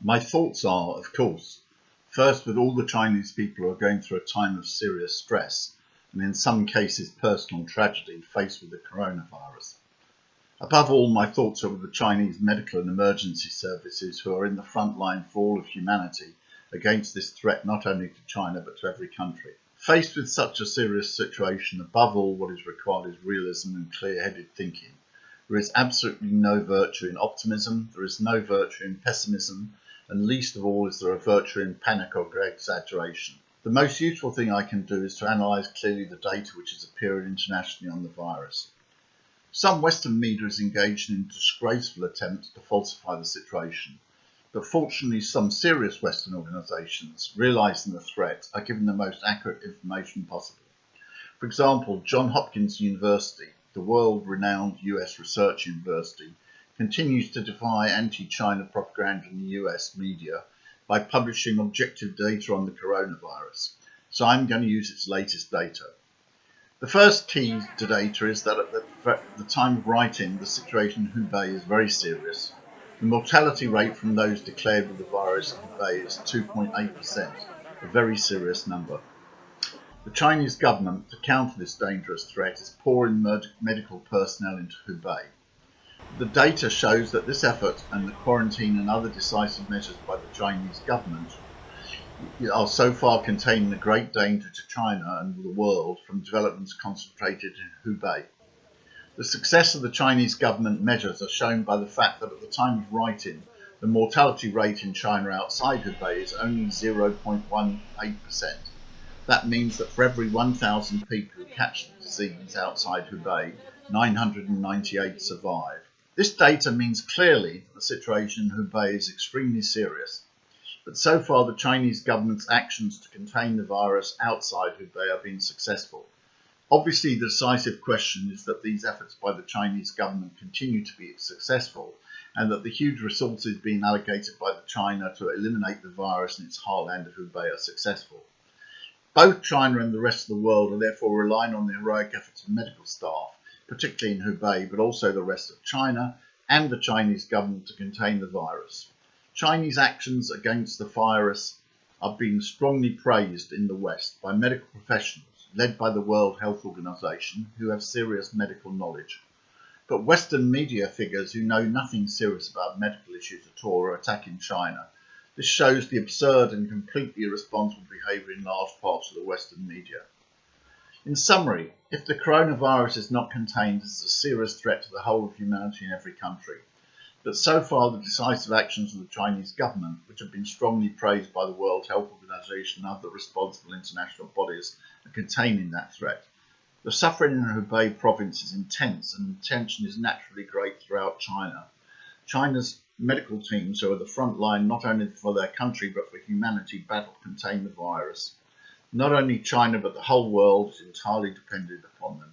My thoughts are, of course, first with all the Chinese people who are going through a time of serious stress and in some cases personal tragedy faced with the coronavirus. Above all, my thoughts are with the Chinese medical and emergency services who are in the front line for all of humanity against this threat not only to China but to every country. Faced with such a serious situation, above all what is required is realism and clear-headed thinking. There is absolutely no virtue in optimism, there is no virtue in pessimism, and least of all is there a virtue in panic or exaggeration. The most useful thing I can do is to analyse clearly the data which is appearing internationally on the virus. Some Western media is engaged in disgraceful attempts to falsify the situation, but fortunately some serious Western organisations, realising the threat, are given the most accurate information possible. For example, Johns Hopkins University, the world-renowned US research university, continues to defy anti-China propaganda in the US media by publishing objective data on the coronavirus, so I'm going to use its latest data. The first key to data is that at the time of writing, the situation in Hubei is very serious. The mortality rate from those declared with the virus in Hubei is 2.8%, a very serious number. The Chinese government, to counter this dangerous threat, is pouring medical personnel into Hubei. The data shows that this effort and the quarantine and other decisive measures by the Chinese government are so far containing a great danger to China and the world from developments concentrated in Hubei. The success of the Chinese government measures are shown by the fact that at the time of writing, the mortality rate in China outside Hubei is only 0.18%. That means that for every 1,000 people who catch the disease outside Hubei, 998 survive. This data means clearly that the situation in Hubei is extremely serious, but so far the Chinese government's actions to contain the virus outside Hubei have been successful. Obviously, the decisive question is that these efforts by the Chinese government continue to be successful and that the huge resources being allocated by China to eliminate the virus in its heartland of Hubei are successful. Both China and the rest of the world are therefore relying on the heroic efforts of medical staff, particularly in Hubei, but also the rest of China and the Chinese government to contain the virus. Chinese actions against the virus are being strongly praised in the West by medical professionals, led by the World Health Organization, who have serious medical knowledge. But Western media figures who know nothing serious about medical issues at all are attacking China. This shows the absurd and completely irresponsible behaviour in large parts of the Western media. In summary, if the coronavirus is not contained, it is a serious threat to the whole of humanity in every country. But so far, the decisive actions of the Chinese government, which have been strongly praised by the World Health Organization and other responsible international bodies, are containing that threat. The suffering in Hubei province is intense and the tension is naturally great throughout China. China's medical teams who are the front line not only for their country but for humanity battle to contain the virus. Not only China but the whole world is entirely dependent upon them.